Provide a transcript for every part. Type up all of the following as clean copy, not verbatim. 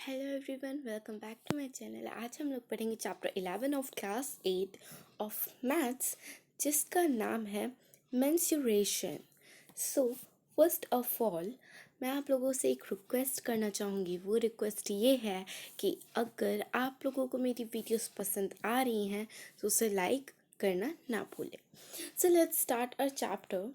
Hello everyone, welcome back to my channel. आज हम लोग पढ़ेंगे chapter 11 of class 8 of maths, जिसका नाम है mensuration. So first of all मैं आप लोगों से एक रिक्वेस्ट करना चाहूँगी। वो रिक्वेस्ट ये है कि अगर आप लोगों को मेरी वीडियोस पसंद आ रही हैं तो उसे लाइक करना ना भूलें। So let's start our chapter.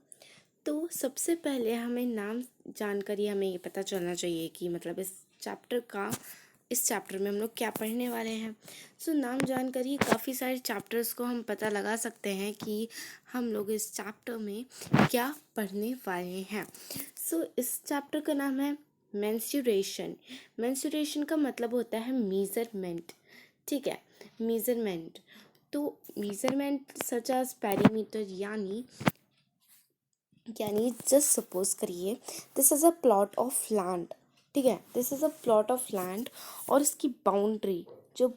तो सबसे पहले हमें नाम जानकारी हमें ये पता चलना चाहिए कि मतलब इस चैप्टर में हम लोग क्या पढ़ने वाले हैं। सो नाम जानकारी काफ़ी सारे चैप्टर्स को हम पता लगा सकते हैं कि हम लोग इस चैप्टर में क्या पढ़ने वाले हैं। सो इस चैप्टर का नाम है मेंस्ट्रुएशन। मेंस्ट्रुएशन का मतलब होता है मीज़रमेंट। ठीक है, मीज़रमेंट। तो मीज़रमेंट सच एज पेरीमीटर, यानी जस्ट सपोज करिए this is a plot of land. ठीक है, this is a plot of land और इसकी बाउंड्री, जो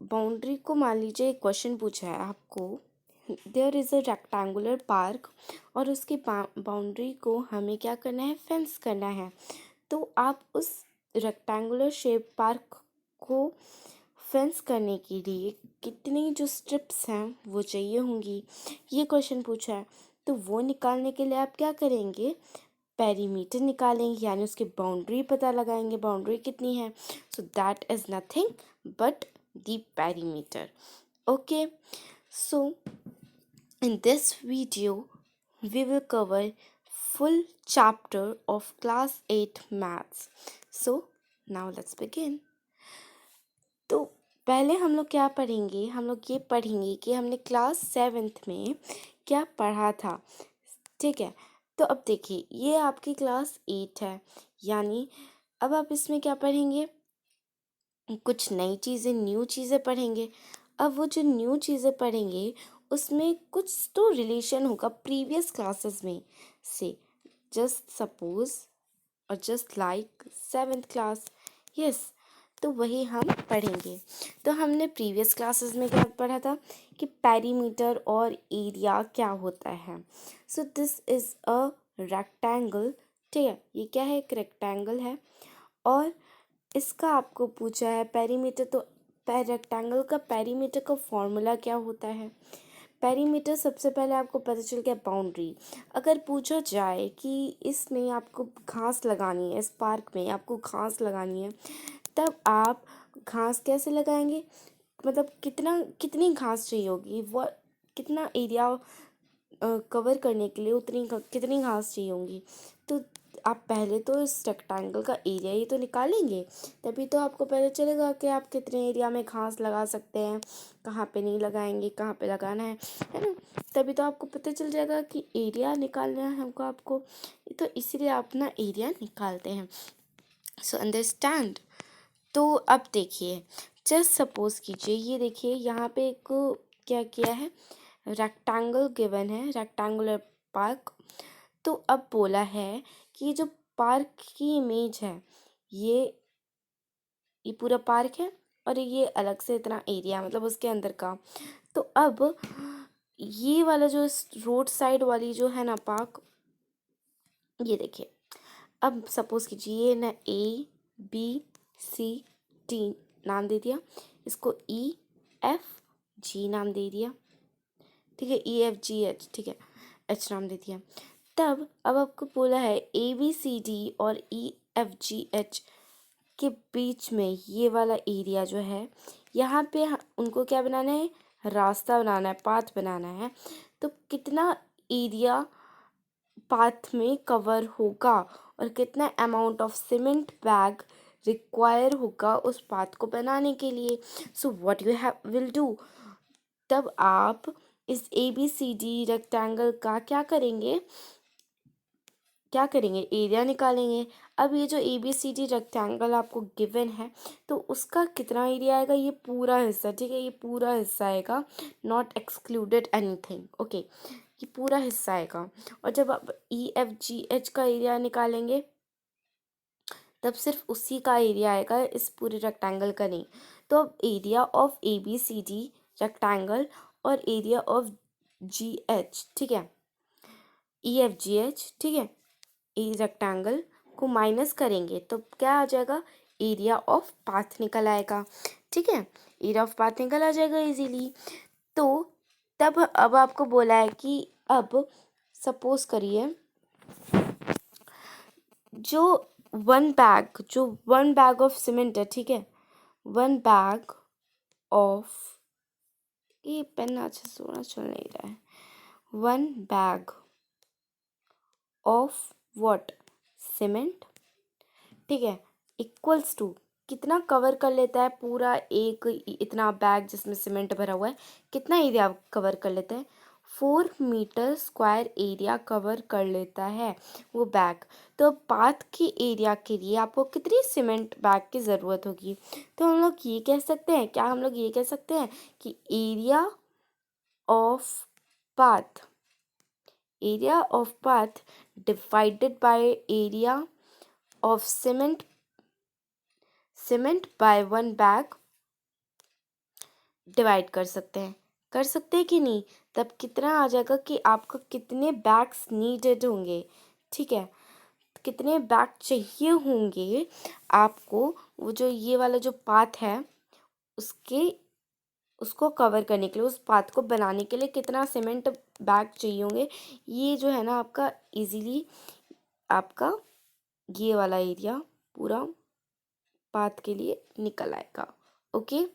बाउंड्री को मान लीजिए एक क्वेश्चन पूछा है आपको, there is a rectangular park और उसकी बाउंड्री को हमें क्या करना है, फेंस करना है। तो आप उस रेक्टेंगुलर शेप पार्क को फेंस करने के लिए कितनी जो स्ट्रिप्स हैं वो चाहिए होंगी, ये क्वेश्चन पूछा है। तो वो निकालने के लिए आप क्या करेंगे, पेरीमीटर निकालेंगे, यानी उसकी बाउंड्री पता लगाएंगे, बाउंड्री कितनी है। So that is nothing but the perimeter. Okay, so in this video we will cover full chapter of class 8 maths. So now let's begin. तो पहले हम लोग क्या पढ़ेंगे, हम लोग ये पढ़ेंगे कि हमने क्लास 7th में क्या पढ़ा था। ठीक है, तो अब देखिए ये आपकी क्लास 8 है, यानी अब आप इसमें क्या पढ़ेंगे, कुछ नई चीज़ें, न्यू चीज़ें पढ़ेंगे। अब वो जो न्यू चीज़ें पढ़ेंगे उसमें कुछ तो रिलेशन होगा प्रीवियस क्लासेस में से। जस्ट सपोज और just like 7th class, yes, तो वही हम पढ़ेंगे। तो हमने प्रीवियस क्लासेस में क्या पढ़ा था कि पेरीमीटर और एरिया क्या होता है। So this is a rectangle. ठीक है, ये क्या है, एक रेक्टेंगल है और इसका आपको पूछा है पेरीमीटर। तो रेक्टेंगल का पेरीमीटर का फॉर्मूला क्या होता है। पेरीमीटर सबसे पहले आपको पता चल गया बाउंड्री। अगर पूछा जाए कि इसमें आपको घास लगानी है, इस पार्क में आपको घास लगानी है, तब आप घास कैसे लगाएंगे, मतलब कितनी घास चाहिए होगी, वो कितना एरिया कवर करने के लिए कितनी घास चाहिए होंगी। तो आप पहले तो इस रेक्टेंगल का एरिया ही तो निकालेंगे, तभी तो आपको पता चलेगा कि आप कितने एरिया में घास लगा सकते हैं, कहाँ पे नहीं लगाएंगे, कहाँ पे लगाना है ना। तभी तो आपको पता चल जाएगा कि एरिया निकालना है हमको आपको, तो इसीलिए आप ना एरिया निकालते हैं। So understand. तो अब देखिए, जस्ट सपोज कीजिए, ये देखिए यहाँ पे एक क्या किया है, रेक्टेंगल गिवन है, रेक्टेंगुलर पार्क। तो अब बोला है कि ये जो पार्क की इमेज है, ये पूरा पार्क है और ये अलग से इतना एरिया, मतलब उसके अंदर का। तो अब ये वाला जो रोड साइड वाली जो है ना पार्क, ये देखिए, अब सपोज कीजिए ये ना ABCD नाम दे दिया, इसको EFG नाम दे दिया। ठीक है, EFGH, ठीक है, H नाम दे दिया। तब अब आपको बोला है ABCD और EFGH के बीच में ये वाला एरिया जो है, यहाँ पे उनको क्या बनाना है, रास्ता बनाना है, पाथ बनाना है। तो कितना एरिया पाथ में कवर होगा और कितना amount of cement bag require होगा उस पाथ को बनाने के लिए। So what you have will do, तब आप इस ABCD रेक्टेंगल का क्या करेंगे, एरिया निकालेंगे। अब ये जो ABCD रेक्टेंगल आपको गिवन है, तो उसका कितना एरिया आएगा, ये पूरा हिस्सा। ठीक है, ये पूरा हिस्सा आएगा, नॉट एक्सक्लूडेड एनीथिंग। ओके, ये पूरा हिस्सा आएगा। और जब आप EFGH का एरिया निकालेंगे, तब सिर्फ उसी का एरिया आएगा, इस पूरे रेक्टेंगल का नहीं। तो अब एरिया ऑफ ABCD रेक्टेंगल और एरिया ऑफ GH, ठीक है, EFGH, ठीक है, रेक्टेंगल को माइनस करेंगे तो क्या आ जाएगा, एरिया ऑफ पाथ निकल आएगा। ठीक है, एरिया ऑफ पाथ निकल आ जाएगा इजीली। तो तब अब आपको बोला है कि अब सपोज करिए जो वन बैग ऑफ सीमेंट है, ठीक है, वन बैग ऑफ, ये पेन अच्छा सोना चल नहीं रहा है, one bag of what, cement, ठीक है, इक्वल्स टू कितना कवर कर लेता है पूरा एक इतना बैग जिसमें सीमेंट भरा हुआ है, कितना एरिया कवर कर लेता है, 4 मीटर स्क्वायर एरिया कवर कर लेता है वो बैग। तो पाथ के एरिया के लिए आपको कितनी सीमेंट बैग की ज़रूरत होगी, तो हम लोग ये कह सकते हैं, क्या हम लोग ये कह सकते हैं कि area of path, area of path divided by area of cement by one bag divide कर सकते हैं कि नहीं। तब कितना आ जाएगा कि आपको कितने बैग्स नीडेड होंगे, ठीक है, कितने बैग चाहिए होंगे आपको, वो जो ये वाला जो पाथ है उसको कवर करने के लिए, उस पाथ को बनाने के लिए कितना सीमेंट बैग चाहिए होंगे, ये जो है ना आपका इजीली आपका ये वाला एरिया पूरा पाथ के लिए निकल आएगा। ओके,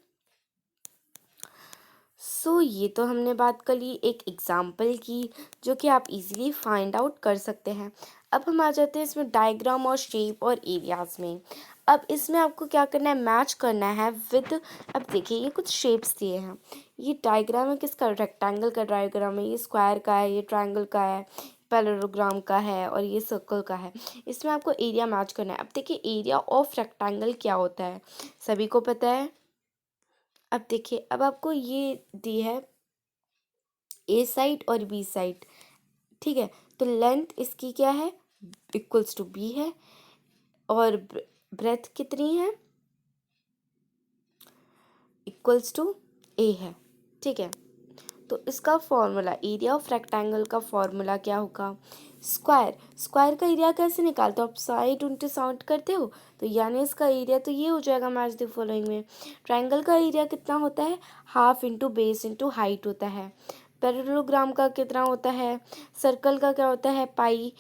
सो ये तो हमने बात कर ली एक एग्जाम्पल की, जो कि आप इजीली फाइंड आउट कर सकते हैं। अब हम आ जाते हैं इसमें डायग्राम और शेप और एरियाज में। अब इसमें आपको क्या करना है, मैच करना है विद, अब देखिए ये कुछ शेप्स दिए हैं, ये डायग्राम है किसका, रेक्टेंगल का डायग्राम है, ये स्क्वायर का है, ये ट्रायंगल का है, पैरेललोग्राम का है और ये सर्कल का है। इसमें आपको एरिया मैच करना है। अब देखिए एरिया ऑफ रेक्टेंगल क्या होता है, सभी को पता है। अब देखिए, अब आपको ये दी है ए साइड और बी साइड, ठीक है, तो लेंथ इसकी क्या है, इक्वल्स टू बी है, और ब्रेथ कितनी है, इक्वल्स टू ए है, ठीक है। तो इसका फॉर्मूला, एरिया ऑफ रेक्टेंगल का फॉर्मूला क्या होगा, स्क्वायर का एरिया कैसे निकालते हो आप, साइड उल्टे साउंड करते हो, तो यानी इसका एरिया तो ये हो जाएगा मैच द फॉलोइंग में। ट्रायंगल का एरिया कितना होता है, half into base into height होता है। पैरेललोग्राम का कितना होता है, सर्कल का क्या होता है, पाई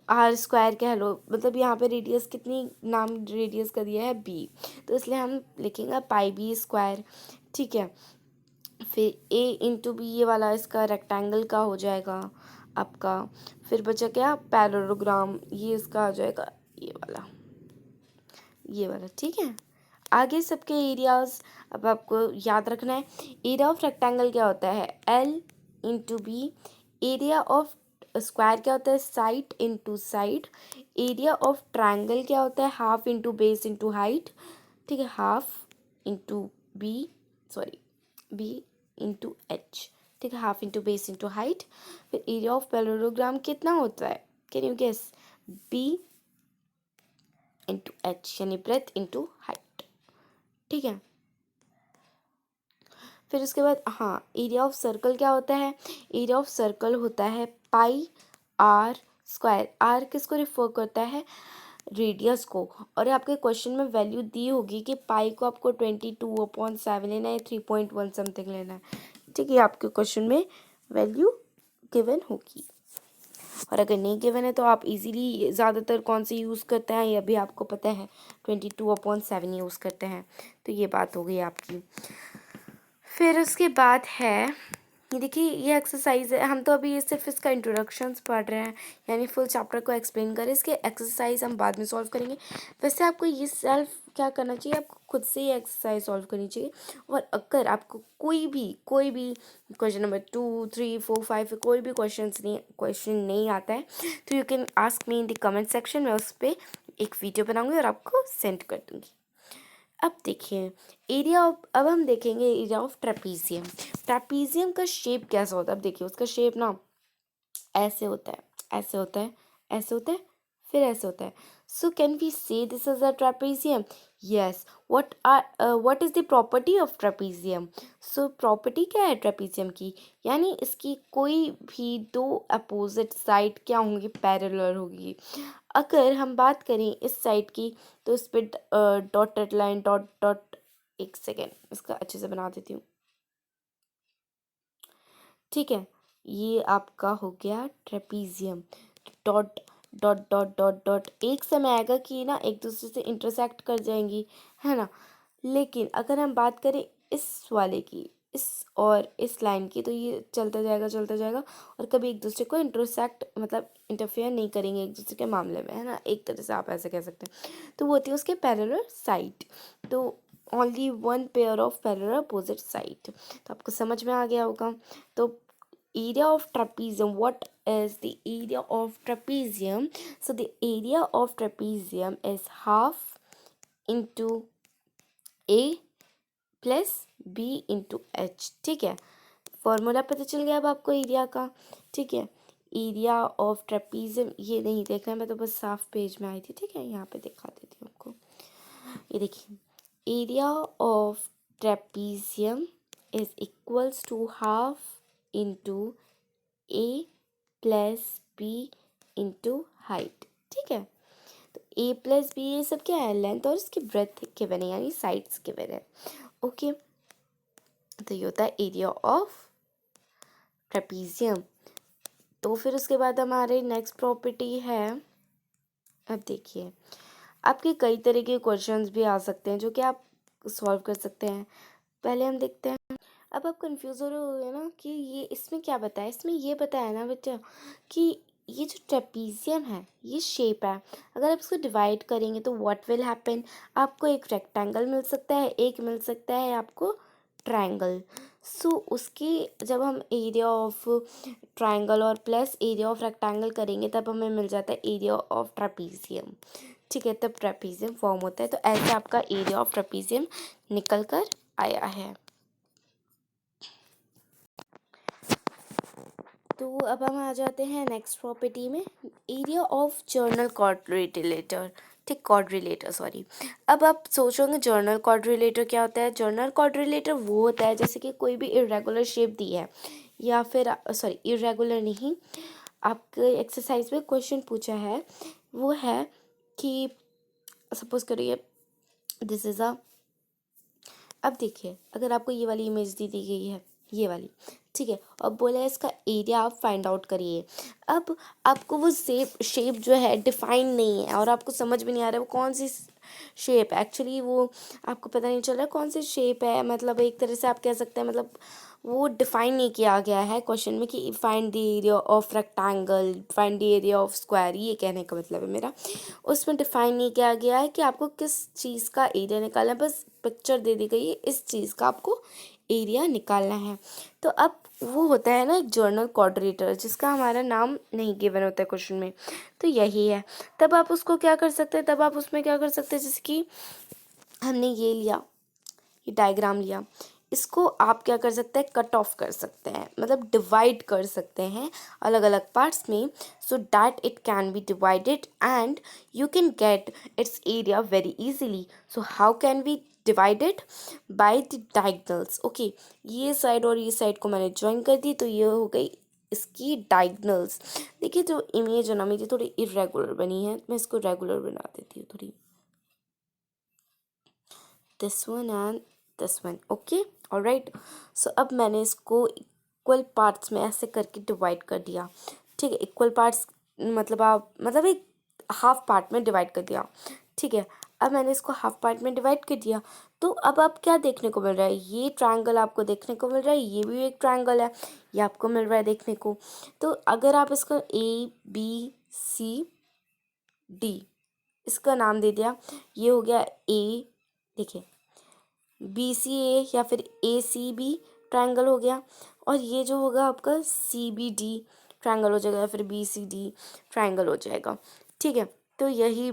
आर स्क्वायर कह लो, मतलब यहाँ पे रेडियस कितनी, नाम रेडियस का दिया है बी, तो इसलिए हम लिखेंगे पाई बी स्क्वायर, ठीक है। फिर ए इंटू बी, ये वाला इसका रेक्टेंगल का हो जाएगा आपका। फिर बचा क्या, पैरेललोग्राम, ये इसका आ जाएगा ये वाला, ठीक है। आगे सबके एरियाज अब आपको याद रखना है। एरिया ऑफ रेक्टेंगल क्या होता है, L into B. Area of square क्या होता है, side into side. Area of triangle क्या होता है, half into base into height, ठीक है, half into B, sorry B into H, ठीक है, half into base into height. फिर एरिया ऑफ पैरेललोग्राम कितना होता है, can you guess, B into H, यानी ब्रेथ इंटू हाइट, ठीक है। फिर उसके बाद हाँ, एरिया ऑफ सर्कल क्या होता है, एरिया ऑफ सर्कल होता है पाई आर स्क्वायर। आर किसको रिफर करता है, रेडियस को, और आपके क्वेश्चन में वैल्यू दी होगी कि पाई को आपको 22/7 लेना है, 3.1 समथिंग लेना है, ठीक है, आपके क्वेश्चन में वैल्यू गिवन होगी। और अगर नहीं गिवन है तो आप इजीली ज़्यादातर कौन सी यूज़ करते हैं, ये भी आपको पता है, 22/7 यूज़ करते हैं। तो ये बात हो गई आपकी। फिर उसके बाद है, ये देखिए ये एक्सरसाइज है, हम तो अभी ये सिर्फ इसका इंट्रोडक्शंस पढ़ रहे हैं, यानी फुल चैप्टर को एक्सप्लेन करें, इसके एक्सरसाइज हम बाद में सॉल्व करेंगे। वैसे आपको ये सेल्फ क्या करना चाहिए, आपको खुद से ही एक्सरसाइज सॉल्व करनी चाहिए। और अगर आपको कोई भी क्वेश्चन नंबर 2, 3, 4, 5 कोई भी क्वेश्चन नहीं आता है, तो you can ask me in the comment section में, उस पर एक वीडियो बनाऊँगी और आपको सेंड कर दूँगी। अब देखिए एरिया ऑफ, अब हम देखेंगे एरिया ऑफ ट्रेपीजियम। ट्रेपीजियम का शेप कैसा होता है, अब देखिए उसका शेप ना ऐसे होता है, ऐसे होता है, ऐसे होता है, फिर ऐसे होता है। सो कैन वी से this is a trapezium, yes. What is the property of trapezium, so property क्या है ट्रेपीजियम की, यानी इसकी कोई भी दो अपोजिट साइड क्या होंगी, पैरेलल होगी। अगर हम बात करें इस साइड की तो इस पे डॉटेड लाइन डॉट डॉट, एक सेकेंड इसका अच्छे से बना देती हूँ। ठीक है, ये आपका हो गया trapezium. Dot dot dot dot dot, एक समय आएगा कि ना एक दूसरे से इंटरसेक्ट कर जाएंगी, है ना। लेकिन अगर हम बात करें इस वाले की, इस और इस लाइन की, तो ये चलता जाएगा और कभी एक दूसरे को इंटरसेक्ट मतलब इंटरफेयर नहीं करेंगे एक दूसरे के मामले में, है ना, एक तरह से आप ऐसे कह सकते हैं। तो वो होती है उसके पैरेलल साइड। तो only one pair of parallel opposite side. तो आपको समझ में आ गया होगा। तो area of trapezium, what is the area of trapezium? So the area of trapezium is half into a plus b into H. ठीक है, फॉर्मूला पता चल गया अब आपको एरिया का। ठीक है, एरिया ऑफ ट्रेपीजियम, ये नहीं देखा है, मैं तो बस साफ पेज में आई थी। ठीक है, यहाँ पे दिखा देती हूँ आपको। ये देखिए, area of trapezium is equals to half into A plus B into height. ठीक है, तो ए प्लस बी ये सब क्या है, लेंथ और इसकी ब्रेथ गिवन है, यानी साइड्स गिवन है। ओके, तो ये होता है एरिया ऑफ ट्रेपीजियम। तो फिर उसके बाद हमारे नेक्स्ट प्रॉपर्टी है, अब देखिए आपके कई तरह के क्वेश्चंस भी आ सकते हैं जो कि आप सॉल्व कर सकते हैं। पहले हम देखते हैं। अब आप कंफ्यूज हो रहे होंगे ना कि ये इसमें क्या बताया, इसमें ये बताया ना बच्चा कि ये जो ट्रेपीजियम है ये शेप है, अगर आप इसको डिवाइड करेंगे तो व्हाट विल हैपन, आपको एक रेक्टेंगल मिल सकता है, एक मिल सकता है आपको ट्रायंगल। सो उसकी जब हम एरिया ऑफ ट्रायंगल और प्लस एरिया ऑफ रेक्टेंगल करेंगे तब हमें मिल जाता है एरिया ऑफ ट्रेपीजियम। ठीक है, तब ट्रेपीजियम फॉर्म होता है। तो ऐसे आपका एरिया ऑफ ट्रेपीजियम निकल कर आया है। तो अब हम आ जाते हैं नेक्स्ट प्रॉपर्टी में, एरिया ऑफ जर्नल क्वाड्रिलेटर। ठीक, क्वाड्रिलेटर सॉरी। अब आप सोचोगे जर्नल क्वाड्रिलेटर क्या होता है। जर्नल क्वाड्रिलेटर वो होता है जैसे कि कोई भी इरेगुलर शेप दी है, या फिर सॉरी इरेगुलर नहीं, आपके एक्सरसाइज में क्वेश्चन पूछा है वो है कि सपोज करिए दिस इज़ अ, अब देखिए अगर आपको ये वाली इमेज दी गई है, ये वाली, ठीक है, अब बोला है इसका एरिया आप फाइंड आउट करिए। अब आपको वो शेप जो है डिफाइन नहीं है और आपको समझ में नहीं आ रहा है वो कौन सी शेप है, एक्चुअली वो आपको पता नहीं चल रहा है कौन सी शेप है। मतलब एक तरह से आप कह सकते हैं मतलब वो डिफाइन नहीं किया गया है क्वेश्चन में कि find the area of rectangle, find the area of square, ये कहने का मतलब है मेरा। उसमें डिफाइन नहीं किया गया है कि आपको किस चीज़ का एरिया निकालना है, बस पिक्चर दे दी गई है इस चीज़ का आपको एरिया निकालना है। तो अब वो होता है ना एक जर्नल क्वाड्रेटर जिसका हमारा नाम नहीं गिवन होता है क्वेश्चन में, तो यही है। तब आप उसको क्या कर सकते हैं, तब आप उसमें क्या कर सकते हैं, जैसे कि हमने ये लिया, ये डायग्राम लिया, इसको आप क्या कर सकते हैं, कट ऑफ कर सकते हैं, मतलब डिवाइड कर सकते हैं अलग अलग पार्ट्स में, so that it can be divided and you can get its area very easily. So how can we divided by the diagonals. Okay, ये साइड और ये साइड को मैंने ज्वाइन कर दी, तो ये हो गई इसकी डायगनल्स। देखिए जो इमेज है ना मेरी थोड़ी इरेगुलर बनी है, मैं इसको रेगुलर बना देती हूँ थोड़ी, this one and this one. Okay, alright. So अब मैंने इसको इक्वल पार्ट्स में ऐसे करके डिवाइड कर दिया। ठीक है, इक्वल पार्ट्स मतलब आप मतलब एक हाफ पार्ट में डिवाइड कर दिया। ठीक है, अब मैंने इसको हाफ पार्ट में डिवाइड कर दिया, तो अब आप क्या देखने को मिल रहा है, ये ट्रायंगल आपको देखने को मिल रहा है, ये भी एक ट्रायंगल है, ये आपको मिल रहा है देखने को। तो अगर आप इसको ए बी सी डी इसका नाम दे दिया, ये हो गया ए, देखिए बी सी ए या फिर ए सी बी ट्रायंगल हो गया, और ये जो होगा आपका सी बी डी ट्रायंगल हो जाएगा या फिर बी सी डी ट्रायंगल हो जाएगा। ठीक है, तो यही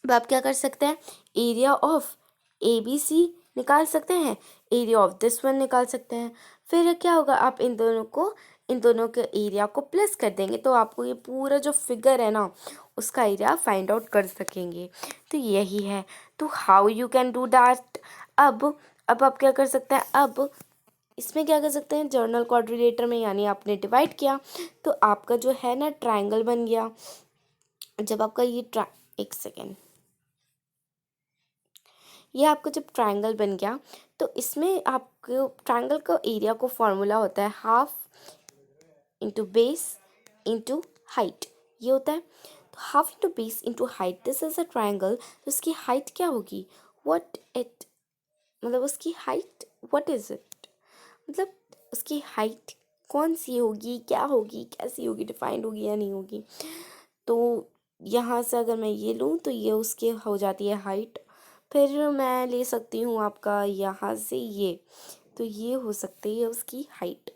अब आप क्या कर सकते हैं, area of A B C निकाल सकते हैं, एरिया ऑफ दिस वन निकाल सकते हैं। फिर क्या होगा, आप इन दोनों के एरिया को प्लस कर देंगे तो आपको ये पूरा जो फिगर है ना उसका एरिया फाइंड आउट कर सकेंगे। तो यही है, तो how you can do that. अब आप क्या कर सकते हैं, अब इसमें क्या कर सकते हैं, जर्नल क्वाड्रिलेटर में, यानी आपने डिवाइड किया तो आपका जो है ना ट्रायंगल बन गया। जब आपका एक सेकेंड, ये आपका जब ट्रायंगल बन गया तो इसमें आपको ट्रायंगल का एरिया को फॉर्मूला होता है half into base into height, ये होता है। तो half into base into height, this is a triangle, तो उसकी हाइट क्या होगी, व्हाट इट, मतलब उसकी हाइट व्हाट इज इट, मतलब उसकी हाइट कौन सी होगी, क्या होगी, कैसी होगी, डिफाइंड होगी या नहीं होगी। तो यहाँ से अगर मैं ये लूँ तो ये उसके हो जाती है हाइट, फिर मैं ले सकती हूँ आपका यहाँ से ये, तो ये हो सकती है उसकी हाइट।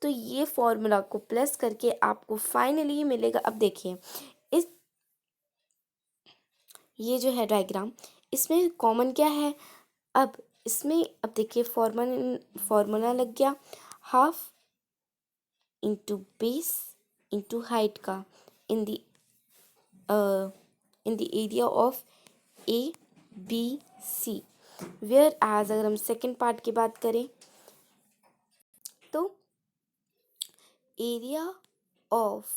तो ये फॉर्मूला को प्लस करके आपको फाइनली मिलेगा। अब देखिए इस ये जो है डायग्राम, इसमें कॉमन क्या है, अब इसमें अब देखिए फॉर्मूला लग गया half into base into height का in the in the area of A B C, where as अगर हम सेकेंड पार्ट की बात करें तो area of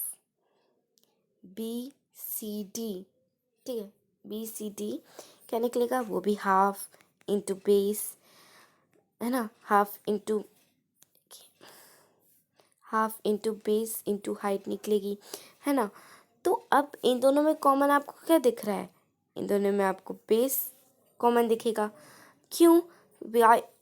B C D, ठीक है, बी सी डी क्या निकलेगा, वो भी हाफ इंटू बेस, है ना, half into base into height निकलेगी, है ना। तो अब इन दोनों में कॉमन आपको क्या दिख रहा है, इन दोनों में आपको बेस कॉमन दिखेगा, क्यों,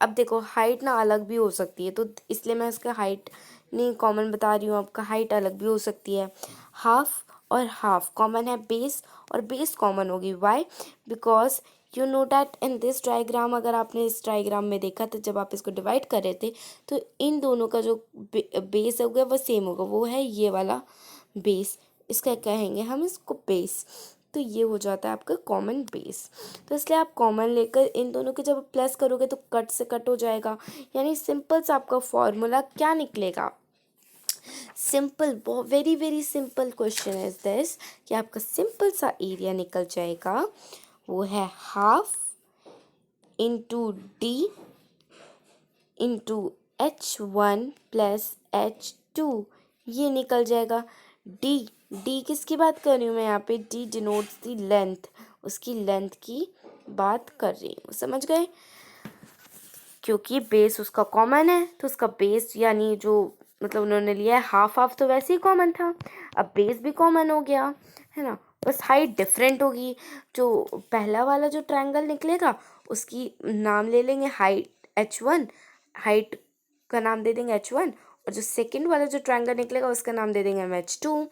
अब देखो हाइट ना अलग भी हो सकती है, तो इसलिए मैं इसका हाइट नहीं कॉमन बता रही हूँ, आपका हाइट अलग भी हो सकती है। हाफ और हाफ कॉमन है बेस, और बेस कॉमन होगी, why, because you know that in this diagram, अगर आपने इस डायग्राम में देखा तो जब आप इसको डिवाइड कर रहे थे तो इन दोनों का जो बेस होगा वो सेम होगा, वो है ये वाला बेस, इसका कहेंगे हम इसको बेस, तो ये हो जाता है आपका कॉमन बेस। तो इसलिए आप कॉमन लेकर इन दोनों के जब प्लस करोगे तो कट से कट हो जाएगा, यानी सिंपल सा आपका फॉर्मूला क्या निकलेगा, simple, very very simple question is this, कि आपका सिंपल सा एरिया निकल जाएगा, वो है half into D into H1 plus H2, ये निकल जाएगा। डी डी किसकी बात कर रही हूँ मैं यहाँ पे, डी डिनोट्स दी लेंथ, उसकी लेंथ की बात कर रही हूँ, समझ गए, क्योंकि बेस उसका कॉमन है तो उसका बेस यानी जो मतलब उन्होंने लिया है हाफ हाफ, तो वैसे ही कॉमन था, अब बेस भी कॉमन हो गया, है ना, बस हाइट डिफरेंट होगी। जो पहला वाला जो ट्रायंगल निकलेगा उसकी नाम ले लेंगे हाइट H1, हाइट का नाम दे देंगे H1, और जो सेकंड वाला जो ट्रायंगल निकलेगा उसका नाम दे देंगे हम H2।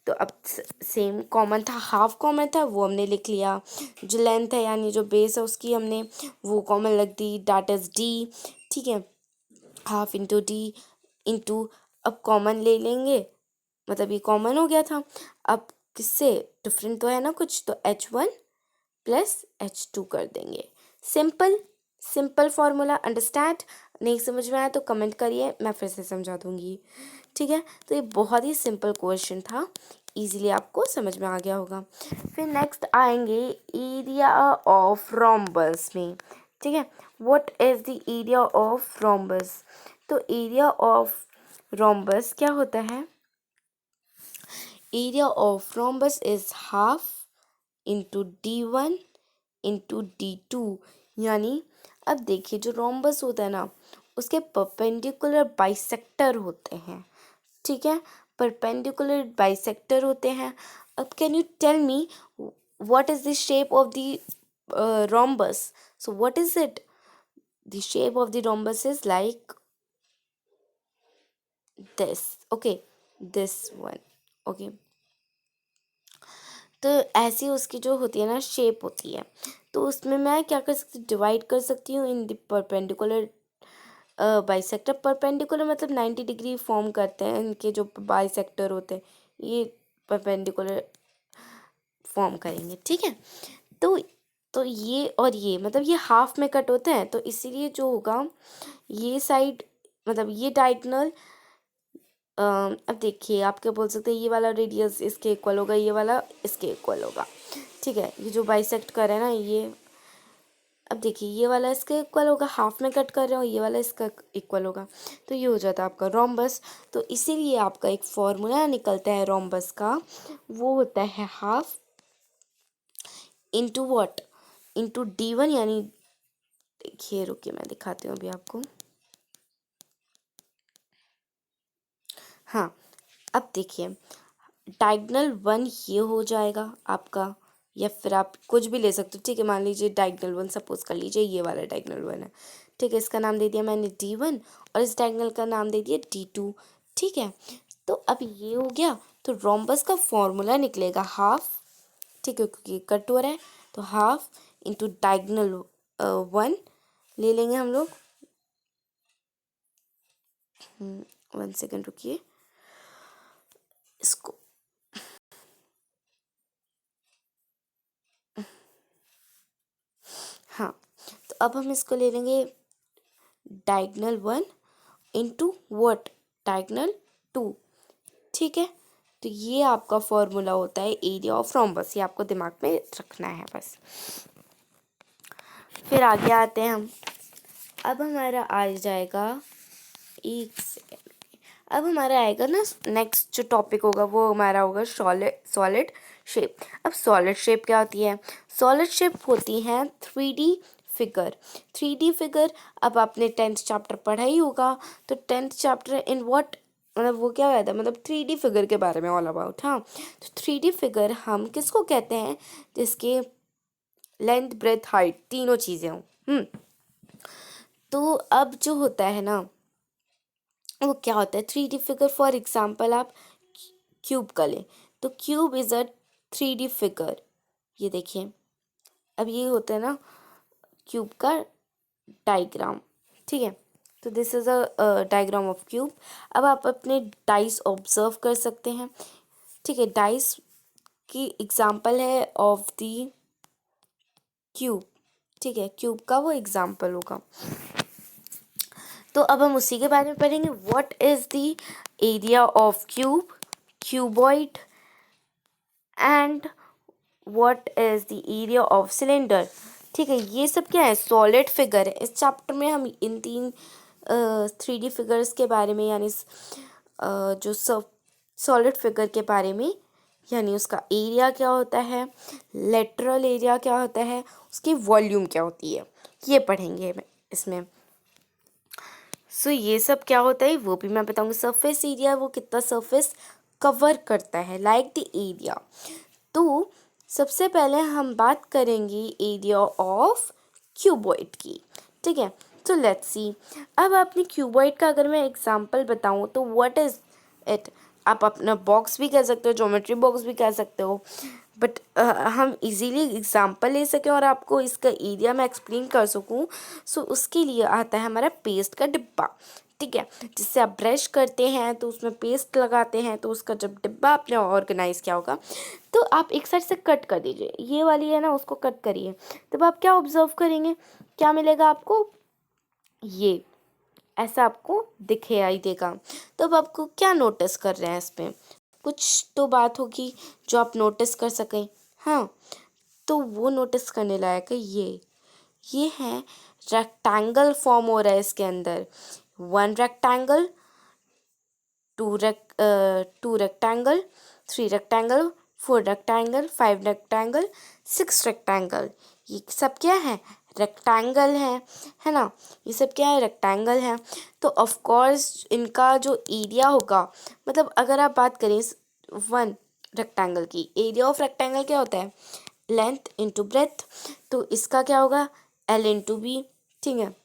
तो अब सेम कॉमन था, हाफ कॉमन था, वो हमने लिख लिया, जो लेंथ है यानी जो बेस है उसकी हमने वो कॉमन लग दी, डाट इज डी, ठीक है, हाफ इंटू डी इंटू, अब कॉमन ले लेंगे, मतलब ये कॉमन हो गया था, अब किससे डिफरेंट तो है ना कुछ, तो H1 प्लस H2 कर देंगे, सिंपल सिंपल फॉर्मूला, अंडरस्टैंड, नहीं समझ में आया तो कमेंट करिए, मैं फिर से समझा दूंगी, ठीक है। तो ये बहुत ही सिंपल क्वेश्चन था, इजीली आपको समझ में आ गया होगा। फिर नेक्स्ट आएंगे एरिया ऑफ रोम्बस में, ठीक है, what is the area of rhombus, तो एरिया ऑफ रोम्बस क्या होता है, area of rhombus is half into D1 into D2, यानी अब देखिए जो रोम्बस होता है ना उसके परपेंडिकुलर बाइसेक्टर होते हैं, ठीक है, परपेंडिकुलर बाइसेक्टर होते हैं। अब can you tell me what is the shape of the rhombus, so what is it, the shape of the rhombus is like this, okay, this one, okay, तो ऐसी उसकी जो होती है ना शेप होती है, तो उसमें मैं क्या कर सकती हूँ, डिवाइड कर सकती हूँ in the perpendicular bisector, perpendicular मतलब 90 डिग्री फॉर्म करते हैं इनके जो बाइसेक्टर होते हैं, ये परपेंडिकुलर फॉर्म करेंगे, ठीक है। तो ये और ये मतलब ये हाफ में कट होते हैं, तो इसीलिए जो होगा ये साइड मतलब ये डायगोनल, अब देखिए आप क्या बोल सकते हैं, ये वाला रेडियस इसके इक्वल होगा, ये वाला इसके इक्वल होगा, ठीक है, ये जो बाइसेक्ट कर रहे हैं ना ये, अब देखिए ये वाला इसके इक्वल होगा, हाफ में कट कर रहे हो, ये वाला इसका इक्वल होगा, तो ये हो जाता है आपका रोम्बस। तो इसीलिए आपका एक फॉर्मूला निकलता है रोम्बस का, वो होता है half into what, into D1 यानी देखिए, रुकिए मैं दिखाती हूँ अभी आपको। हाँ, अब देखिए डायगोनल 1 ये हो जाएगा आपका, या फिर आप कुछ भी ले सकते हो, ठीक है। मान लीजिए डायगोनल 1 सपोज कर लीजिए ये वाला डायगोनल 1 है, ठीक है। इसका नाम दे दिया मैंने D1 और इस डायगोनल का नाम दे दिया D2, ठीक है। तो अब ये हो गया, तो रोम्बस का फॉर्मूला निकलेगा हाफ, ठीक है, क्योंकि कट हो रहा है, तो हाफ इंटू डायगोनल 1 ले लेंगे हम लोग। 1 सेकेंड रुकिए इसको, हाँ। तो अब हम इसको ले लेंगे डायगोनल 1 इंटू वट, डायगोनल 2, ठीक है। तो ये आपका फॉर्मूला होता है एरिया ऑफ रोम्बस, ये आपको दिमाग में रखना है बस। फिर आगे आते हैं हम, अब हमारा आ जाएगा, एक सेकेंड, अब हमारा आएगा ना नेक्स्ट जो टॉपिक होगा वो हमारा होगा सॉलिड शेप। अब सॉलिड शेप क्या होती है? सॉलिड शेप होती है 3D फिगर। 3D फिगर अब आपने 10th चैप्टर पढ़ा ही होगा, तो 10th चैप्टर इन व्हाट, मतलब वो क्या कहता है, मतलब 3D फिगर के बारे में ऑल अबाउट। हाँ, तो 3D फिगर हम किसको कहते हैं? जिसके लेंथ ब्रेथ हाइट तीनों चीज़ें हों। तो अब जो होता है ना, वो क्या होता है 3D फिगर। फॉर एग्जाम्पल आप क्यूब का लें, तो cube is a 3D figure. ये देखिए, अब ये होता है ना क्यूब का डायग्राम, ठीक है। तो this is a diagram of cube. अब आप अपने डाइस ऑब्जर्व कर सकते हैं, ठीक है। डाइस की एग्जाम्पल है ऑफ द क्यूब, ठीक है, क्यूब का वो एग्जाम्पल होगा। तो अब हम उसी के बारे में पढ़ेंगे। What is the area of cube, cuboid, and what is the area of cylinder, ठीक है। ये सब क्या है? सॉलिड फिगर है। इस चैप्टर में हम इन तीन 3D फिगर्स के बारे में, यानी जो सॉलिड फिगर के बारे में, यानी उसका एरिया क्या होता है, लेटरल एरिया क्या होता है, उसकी वॉल्यूम क्या होती है, ये पढ़ेंगे इसमें। सो ये सब क्या होता है वो भी मैं बताऊंगी। सरफेस एरिया वो कितना सरफेस कवर करता है, लाइक द एरिया। तो सबसे पहले हम बात करेंगे एरिया ऑफ क्यूबॉइड की, ठीक है। तो लेट्स सी, अब आपने क्यूबॉइड का अगर मैं एग्जांपल बताऊं तो व्हाट इज इट, आप अपना बॉक्स भी कह सकते हो, ज्योमेट्री बॉक्स भी कह सकते हो, बट हम इजीली एग्जांपल ले सकें और आपको इसका एरिया मैं एक्सप्लेन कर सकूं, सो उसके लिए आता है हमारा पेस्ट का डिब्बा, ठीक है। जिससे आप ब्रश करते हैं तो उसमें पेस्ट लगाते हैं, तो उसका जब डिब्बा आपने ऑर्गेनाइज किया होगा, तो आप एक साइड से कट कर दीजिए, ये वाली है ना उसको कट करिए, तब आप क्या ऑब्जर्व करेंगे, क्या मिलेगा आपको? ये ऐसा आपको दिखाई देगा। तो अब आपको क्या नोटिस कर रहे हैं इसमें? कुछ तो बात होगी जो आप नोटिस कर सकें। हाँ, तो वो नोटिस करने लायक है ये है रेक्टेंगल फॉर्म हो रहा है इसके अंदर। 1 rectangle, 2 rectangle, 3 rectangle, 4 rectangle, 5 rectangle, 6 rectangle. ये सब क्या है? रेक्टेंगल है ना। ये सब क्या है? रेक्टेंगल है। तो ऑफ कोर्स इनका जो एरिया होगा, मतलब अगर आप बात करें 1 रेक्टेंगल की, एरिया ऑफ रेक्टेंगल क्या होता है? Length into breath. तो इसका क्या होगा? L इंटू बी, ठीक है।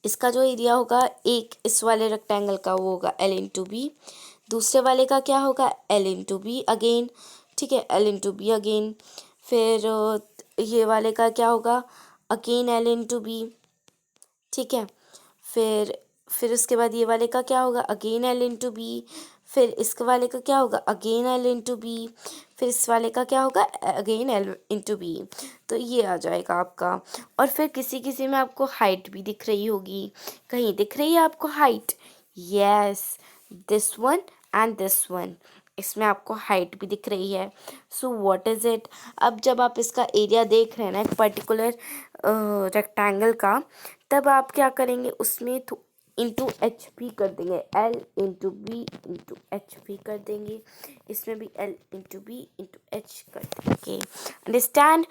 इसका जो एरिया होगा एक इस वाले रेक्टेंगल का वो होगा L इंटू बी, दूसरे वाले का क्या होगा? L इंटू बी अगेन, ठीक है, L इंटू बी अगेन। फिर ये वाले का क्या होगा? अगेन L इंटू बी, ठीक है। फिर उसके बाद ये वाले का क्या होगा? Again L into B. फिर इसके वाले का क्या होगा? Again L into B. फिर इस वाले का क्या होगा? Again L into B. तो ये आ जाएगा आपका। और फिर किसी किसी में आपको हाइट भी दिख रही होगी, कहीं दिख रही है आपको height? Yes, this one and this one, इसमें आपको हाइट भी दिख रही है। So what is it? अब जब आप इसका एरिया देख रहे हैं ना एक पर्टिकुलर रेक्टेंगल का, तब आप क्या करेंगे उसमें इंटू एच भी कर देंगे, L into B into H भी कर देंगे, इसमें भी L into B into H कर देंगे। अंडरस्टैंड।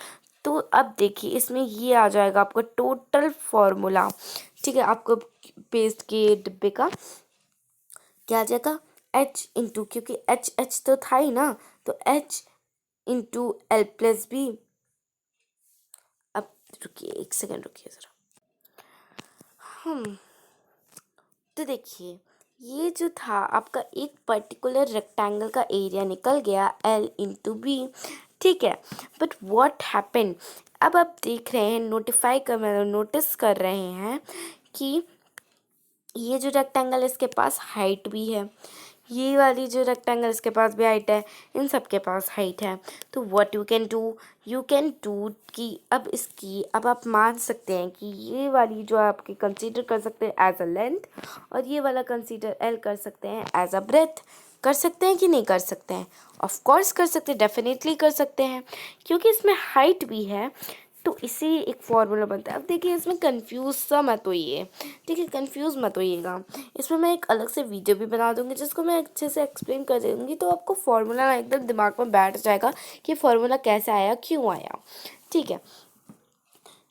तो अब देखिए इसमें ये आ जाएगा आपका टोटल फॉर्मूला। ठीक है, आपको पेस्ट के डिब्बे का क्या आ जाएगा, एच इंटू, क्योंकि एच एच तो था ही ना, तो H into L plus B. अब रुकिए, एक सेकेंड रुकिए ज़रा। तो देखिए ये जो था आपका एक पर्टिकुलर रेक्टेंगल का एरिया निकल गया एल इंटू बी। ठीक है, बट व्हाट हैपन, अब आप देख रहे हैं, नोटिस कर रहे हैं कि ये जो रेक्टेंगल इसके पास हाइट भी है, ये वाली जो रेक्टेंगल इसके पास भी हाइट है, इन सब के पास हाइट है। तो व्हाट यू कैन डू कि अब आप मान सकते हैं कि ये वाली जो आपकी कंसीडर कर सकते हैं एज अ लेंथ, और ये वाला कंसीडर एल कर सकते हैं एज अ ब्रेथ। कर सकते हैं कि नहीं कर सकते हैं? ऑफ कोर्स कर सकते हैं, डेफिनेटली कर सकते हैं, क्योंकि इसमें हाइट भी है, तो इसी एक फॉर्मूला बनता है। अब देखिए इसमें कंफ्यूज सा मत होइए, ठीक है, कंफ्यूज मत होइएगा। इसमें मैं एक अलग से वीडियो भी बना दूंगी जिसको मैं अच्छे से एक्सप्लेन कर दूंगी, तो आपको फॉर्मूला एकदम दिमाग में बैठ जाएगा कि फॉर्मूला कैसे आया, क्यों आया। ठीक है,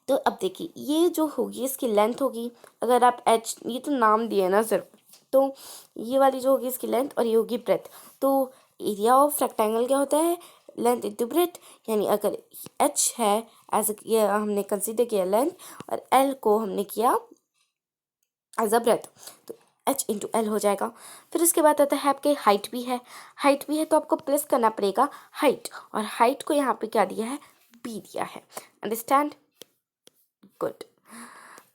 तो अब देखिए ये जो होगी इसकी लेंथ होगी, अगर आप एच, ये तो नाम दिए ना सिर्फ, तो ये वाली जो होगी इसकी लेंथ और ये होगी ब्रेथ। तो एरिया ऑफ रेक्टेंगल क्या होता है, लेंथ इंटू ब्रेथ। यानी अगर एच है एज ये हमने कंसीडर किया लेंथ, और एल को हमने किया एज अ ब्रेथ, तो एच इंटू एल हो जाएगा। फिर इसके बाद आता है आपके हाइट भी है, हाइट भी है तो आपको प्लस करना पड़ेगा हाइट, और हाइट को यहाँ पे क्या दिया है, बी दिया है। Understand, good.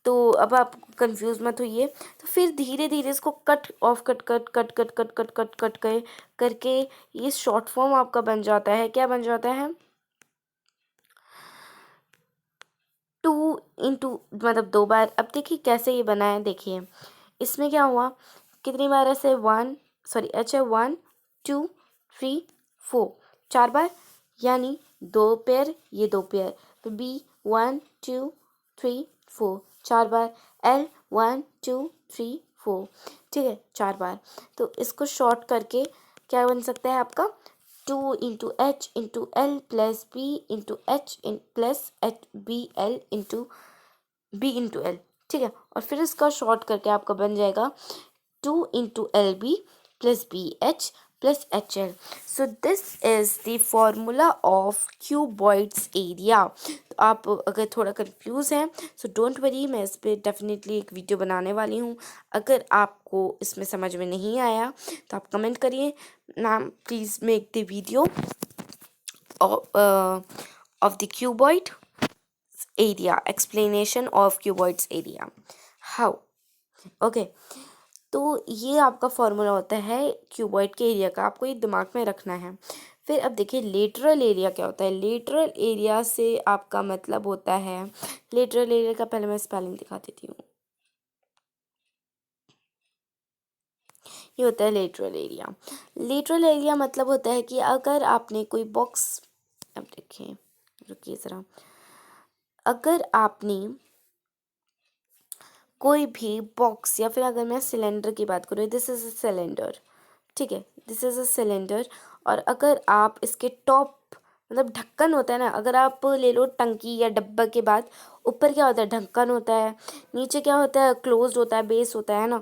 तो अब आप कंफ्यूज मत होइए। तो फिर धीरे धीरे इसको cut off cut cut cut cut cut cut cut cut कर करके ये शॉर्ट फॉर्म आपका बन जाता है, क्या बन जाता है, 2 इंटू, मतलब 2 बार। अब देखिए कैसे ये बना है, देखिए इसमें क्या हुआ, कितनी बार ऐसे, एच है 1 2 3 4, 4 बार, यानी 2 पेयर, ये 2 पेयर, तो बी 1 2 3 4, 4 बार, एल 1 2 3 4, ठीक है, 4 बार। तो इसको शॉर्ट करके क्या बन सकता है आपका, 2 into H into L plus B into H plus H B L into L. ठीक है, और फिर इसका शॉर्ट करके आपका बन जाएगा 2 into L B plus B H plus H L. So this is the formula of cuboids area. तो आप अगर थोड़ा कंफ्यूज हैं सो डोंट वरी, मैं इस पर डेफिनेटली एक वीडियो बनाने वाली हूँ। अगर आपको इसमें समझ में नहीं आया तो आप कमेंट करिए, ma'am please make the video of the cuboid area, explanation of cuboids area, how, okay। तो ये आपका फॉर्मूला होता है क्यूबॉइड के एरिया का, आपको ये दिमाग में रखना है। फिर अब देखिए लेटरल एरिया क्या होता है, लेटरल एरिया से आपका मतलब होता है, लेटरल एरिया का पहले मैं स्पेलिंग दिखा देती हूँ, ये होता है लेटरल एरिया। लेटरल एरिया मतलब होता है कि अगर आपने कोई बॉक्स, अब देखिए रुकिए ज़रा, अगर आपने कोई भी बॉक्स, या फिर अगर मैं सिलेंडर की बात करूँ, दिस इज़ अ सिलेंडर, ठीक है, दिस इज़ अ सिलेंडर, और अगर आप इसके टॉप, मतलब ढक्कन होता है ना, अगर आप ले लो टंकी या डब्बा के बाद, ऊपर क्या होता है, ढक्कन होता है, नीचे क्या होता है, क्लोज्ड होता है, बेस होता है ना।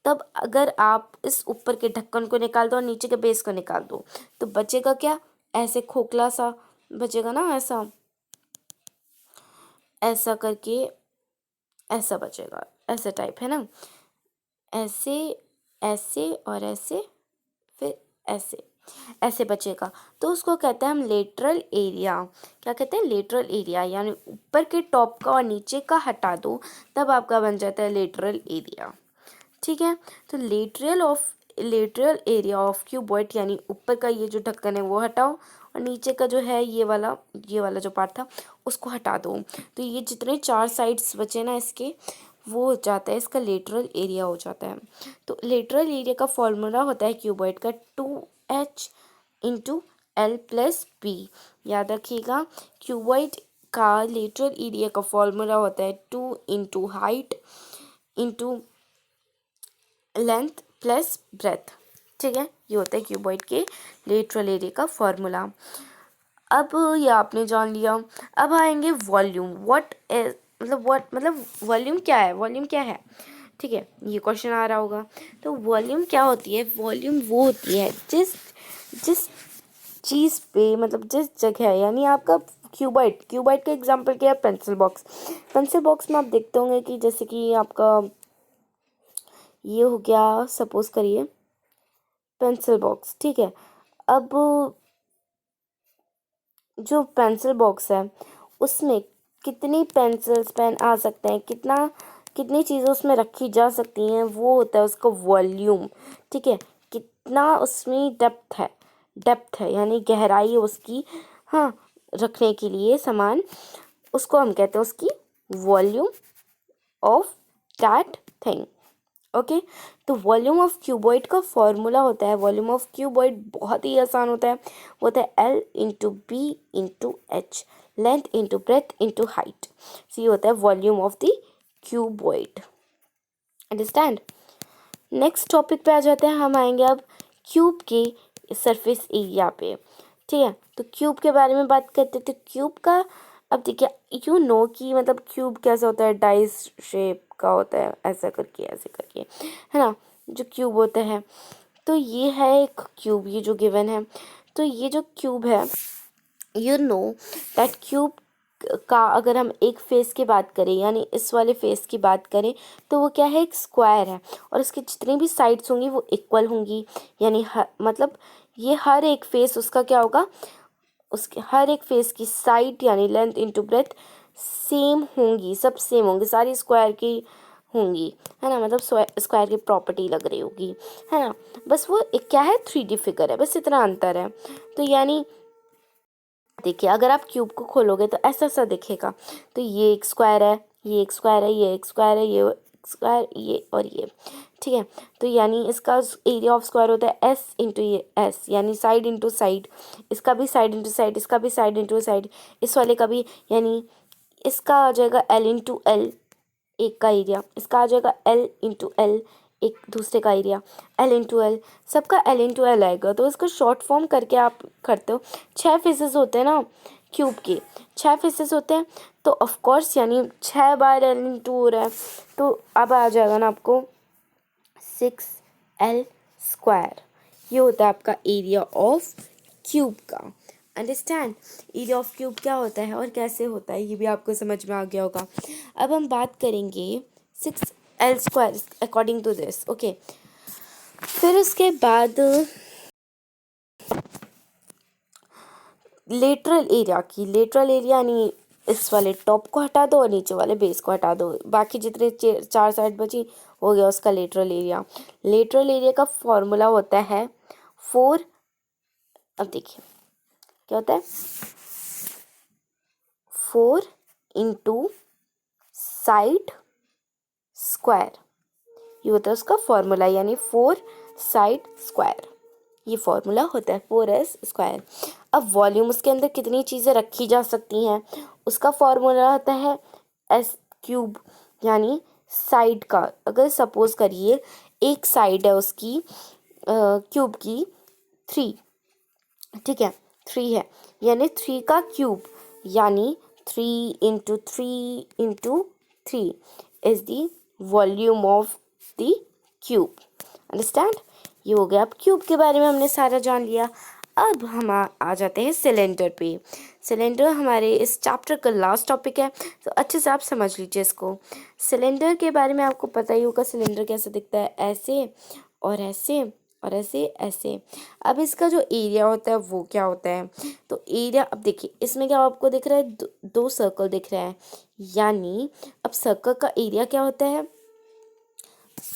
तब अगर आप इस ऊपर के ढक्कन को निकाल दो और नीचे के बेस को निकाल दो, तो बचेगा क्या, ऐसे खोखला सा बचेगा ना, ऐसा ऐसा करके, ऐसा बचेगा, ऐसा टाइप है ना, ऐसे, ऐसे और ऐसे, फिर ऐसे, ऐसे बचेगा। तो उसको कहते हैं हम लेटरल एरिया। क्या कहते हैं, लेटरल एरिया, यानी ऊपर के टॉप का और नीचे का हटा दो, तब आपका बन जाता है लेटरल एरिया। ठीक है, तो लेटरल एरिया ऑफ क्यूबॉइड, यानी ऊपर का ये जो ढक्कन है वो हटाओ, और नीचे का जो है ये वाला जो पार्ट था उसको हटा दो, तो ये जितने 4 साइड्स बचे ना इसके, वो हो जाता है, इसका लेटरल एरिया हो जाता है। तो लेटरल एरिया का फॉर्मूला होता है क्यूबॉइड का 2h into L plus B. याद रखिएगा, क्यूबॉइड का लेटरल एरिया का फॉर्मूला होता है 2 into height into length plus breadth, ठीक है। ये होता है क्यूबॉइड के लेटरल एरिया का फॉर्मूला। अब ये आपने जान लिया। अब आएंगे वॉल्यूम। व्हाट इज मतलब वॉल्यूम क्या है, वॉल्यूम क्या है, ठीक है, ये क्वेश्चन आ रहा होगा। तो वॉल्यूम क्या होती है, वॉल्यूम वो होती है जिस जिस चीज़ पे मतलब जिस जगह, यानी आपका क्यूबॉइड, क्यूबॉइड का एग्जांपल क्या है, पेंसिल बॉक्स। पेंसिल बॉक्स में आप देखते होंगे कि जैसे कि आपका ये हो गया, सपोज करिए पेंसिल बॉक्स, ठीक है। अब जो पेंसिल बॉक्स है उसमें कितनी पेंसिल्स पेन आ सकते हैं, कितनी चीज़ें उसमें रखी जा सकती हैं, वो होता है उसका वॉल्यूम, ठीक है। कितना उसमें डेप्थ है यानी गहराई है उसकी, हाँ, रखने के लिए सामान, उसको हम कहते हैं उसकी volume of that thing. Okay, तो वॉल्यूम ऑफ क्यूबॉइड का फॉर्मूला होता है, वॉल्यूम ऑफ क्यूबॉइड बहुत ही आसान होता है, वो होता है L into B into H, length into breadth into height. So ये होता है volume of the cuboid. Understand. Next topic पे आ जाते हैं, हम आएंगे अब क्यूब के सरफेस एरिया पे, ठीक है। तो क्यूब के बारे में बात करते हैं। तो क्यूब का, अब देखिए, यू नो कि मतलब क्यूब कैसा होता है, डाइस शेप का होता है, ऐसे करके, है ना, जो क्यूब होता है। तो ये है एक क्यूब, ये जो गिवन है। तो ये जो क्यूब है, यू नो दैट क्यूब का अगर हम एक फेस की बात करें, यानी इस वाले फेस की बात करें, तो वो क्या है, एक स्क्वायर है, और इसकी जितनी भी साइड्स होंगी वो इक्वल होंगी, यानी मतलब ये हर एक फेस उसका क्या होगा, उसके हर एक फेस की साइड यानी लेंथ इंटू ब्रेथ सेम होंगी, सब सेम होंगी, सारी स्क्वायर की होंगी, है ना, मतलब स्क्वायर की प्रॉपर्टी लग रही होगी, है ना। बस वो एक क्या है, 3D फिगर है, बस इतना अंतर है। तो यानी देखिए, अगर आप क्यूब को खोलोगे तो ऐसा सा दिखेगा। तो ये एक स्क्वायर है, ये एक स्क्वायर है, ये एक स्क्वायर है, ये स्क्वायर, ये और ये, ठीक है। तो यानी इसका एरिया ऑफ स्क्वायर होता है एस इंटू ये एस, यानी साइड इंटू साइड, इसका भी साइड इंटू साइड, इसका भी साइड इंटू साइड, इस वाले का भी, यानी इसका आ जाएगा एल इंटू एल, एक का एरिया, इसका आ जाएगा एल इंटू एल, एक दूसरे का एरिया, एल इंटू एल, सबका एल इंटू एल आएगा। तो इसको शॉर्ट फॉर्म करके आप करते हो, 6 फेसेस होते हैं ना क्यूब के, 6 फेसेस होते हैं, तो ऑफ कोर्स यानी 6 बार एल इंटू हो रहा है, तो अब आ जाएगा ना आपको 6L²। ये होता है आपका एरिया ऑफ क्यूब का। अंडरस्टैंड, एरिया ऑफ क्यूब क्या होता है और कैसे होता है, ये भी आपको समझ में आ गया होगा। अब हम बात करेंगे 6L² according to this, okay. फिर उसके बाद लेटरल एरिया की, लेटरल एरिया यानी इस वाले टॉप को हटा दो और नीचे वाले बेस को हटा दो, बाकी जितने 4 साइड बची हो गया उसका लेटरल एरिया। लेटरल एरिया का फॉर्मूला होता है 4, अब देखिए क्या होता है, 4 इंटू साइड स्क्वायर, ये होता है उसका फॉर्मूला, यानी 4 साइड स्क्वायर, ये फॉर्मूला होता है 4S²। अब वॉल्यूम, उसके अंदर कितनी चीज़ें रखी जा सकती हैं, उसका फॉर्मूला होता है S³ यानी साइड का, अगर सपोज करिए एक साइड है उसकी क्यूब की 3, ठीक है, 3 है, यानी 3 का क्यूब, यानी 3 into 3 is the volume of the cube. Understand, ये हो गया। अब क्यूब के बारे में हमने सारा जान लिया। अब हम आ जाते हैं सिलेंडर पे। सिलेंडर हमारे इस चैप्टर का लास्ट टॉपिक है, तो अच्छे से आप समझ लीजिए इसको। सिलेंडर के बारे में आपको पता ही होगा, सिलेंडर कैसे दिखता है, ऐसे और ऐसे और ऐसे ऐसे। अब इसका जो एरिया होता है वो क्या होता है, तो एरिया, अब देखिए इसमें क्या आपको दिख रहा है, दो सर्कल दिख रहा है, यानी अब सर्कल का एरिया क्या होता है,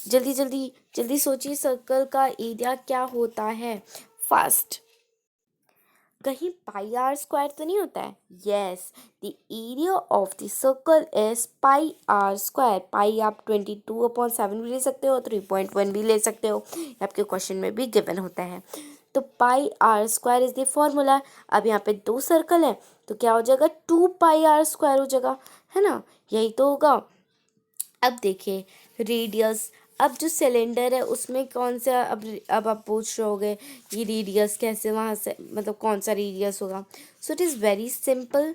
जल्दी जल्दी जल्दी सोचिए, सर्कल का एरिया क्या होता है, फास्ट। कहीं πr² तो नहीं होता है, yes, the area of the circle is πr²। पाई आप 22/7 भी ले सकते हो, 3.1 भी ले सकते हो, आपके क्वेश्चन में भी गिवन होता है। तो πr² इज द फॉर्मूला। अब यहाँ पे 2 सर्कल है तो क्या हो जाएगा, 2πr² हो जाएगा, है ना, यही तो होगा। अब देखिए रेडियस, अब जो सिलेंडर है उसमें कौन सा, अब आप पूछ रहे होगे ये रेडियस कैसे वहाँ से, मतलब कौन सा रेडियस होगा। So it is very simple.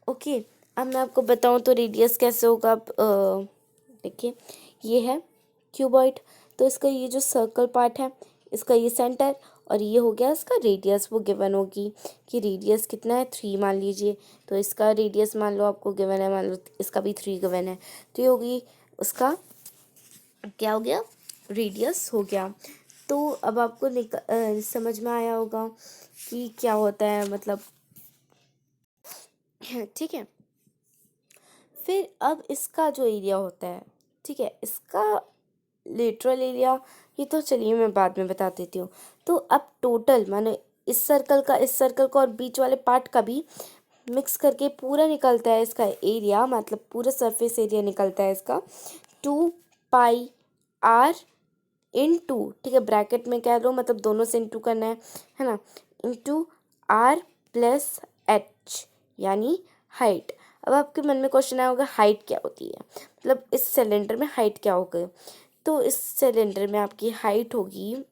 Okay, अब मैं आपको बताऊँ तो रेडियस कैसे होगा। अब देखिए, ये है क्यूबॉइड, तो इसका ये जो सर्कल पार्ट है, इसका ये सेंटर, और ये हो गया इसका रेडियस। वो गिवन होगी कि रेडियस कितना है, 3 मान लीजिए। तो इसका रेडियस मान लो आपको गिवन है, मान लो इसका भी 3 गिवन है, तो ये होगी उसका क्या हो गया, रेडियस हो गया। तो अब आपको समझ में आया होगा कि क्या होता है, मतलब ठीक है। फिर अब इसका जो एरिया होता है, ठीक है, इसका लेटरल एरिया, ये तो चलिए मैं बाद में बता देती हूँ। तो अब टोटल माने इस सर्कल का और बीच वाले पार्ट का भी मिक्स करके पूरा निकलता है इसका एरिया, मतलब पूरा सरफेस एरिया निकलता है इसका 2πr इंटू, ठीक है, ब्रैकेट में कह लो, मतलब दोनों से इंटू करना है ना, इंटू r प्लस h, यानी हाइट। अब आपके मन में क्वेश्चन आया होगा हाइट क्या होती है, मतलब इस सिलेंडर में हाइट क्या होगी। तो इस सिलेंडर में आपकी हाइट होगी,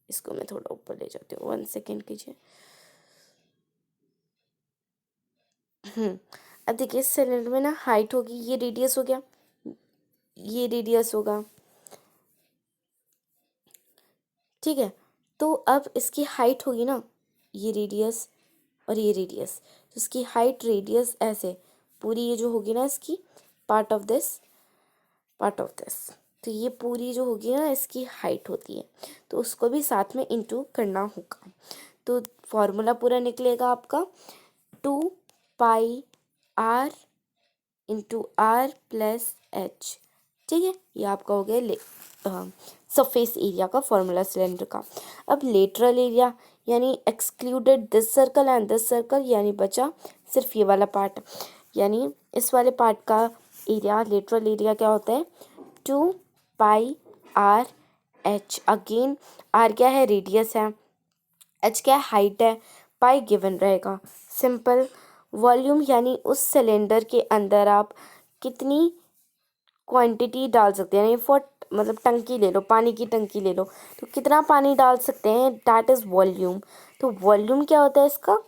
इसको मैं थोड़ा ऊपर ले जाती हूँ, 1 सेकेंड कीजिए। अब देखिए, इस सिलेंडर में ना हाइट होगी, ये रेडियस हो गया, ये रेडियस होगा, ठीक है। तो अब इसकी हाइट होगी ना, ये रेडियस और ये रेडियस, तो इसकी हाइट रेडियस ऐसे पूरी ये जो होगी ना इसकी पार्ट ऑफ दिस, तो ये पूरी जो होगी ना इसकी हाइट होती है, तो उसको भी साथ में इंटू करना होगा। तो फॉर्मूला पूरा निकलेगा आपका 2πr into are plus H, ठीक है। ये आपका हो गया सरफेस एरिया का फॉर्मूला सिलेंडर का। अब लेटरल एरिया, यानी excluded this circle and this circle, यानी बचा सिर्फ ये वाला पार्ट, यानी इस वाले पार्ट का एरिया, लेटरल एरिया क्या होता है, 2πr h। अगेन r क्या है, रेडियस है, h क्या है, हाइट है, पाई गिवन रहेगा। सिंपल। वॉल्यूम, यानी उस सिलेंडर के अंदर आप कितनी क्वांटिटी डाल सकते हैं, यानी फॉर, मतलब टंकी ले लो, पानी की टंकी ले लो, तो कितना पानी डाल सकते हैं, दैट इज़ वॉल्यूम। तो वॉल्यूम क्या होता है इसका,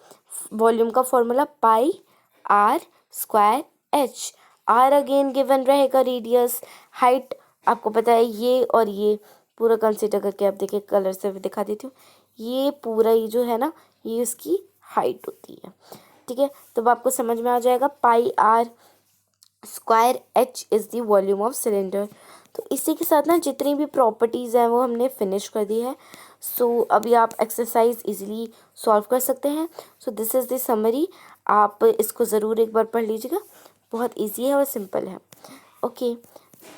वॉल्यूम का formula πr²h। R again given रहेगा, रेडियस, हाइट आपको पता है, ये और ये पूरा कंसीडर करके आप देखिए, कलर से भी दिखा देती हूँ, ये पूरा ये जो है ना, ये उसकी हाइट होती है, ठीक है। तो अब आपको समझ में आ जाएगा, πr²h is the volume of cylinder. तो इसी के साथ ना जितनी भी प्रॉपर्टीज़ हैं वो हमने फिनिश कर दी है। सो अभी आप एक्सरसाइज इजीली सॉल्व कर सकते हैं। So this is the summary, आप इसको ज़रूर एक बार पढ़ लीजिएगा, बहुत इजी है और सिंपल है। ओके,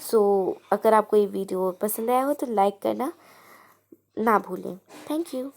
सो अगर आपको ये वीडियो पसंद आया हो तो लाइक करना ना भूलें। Thank you.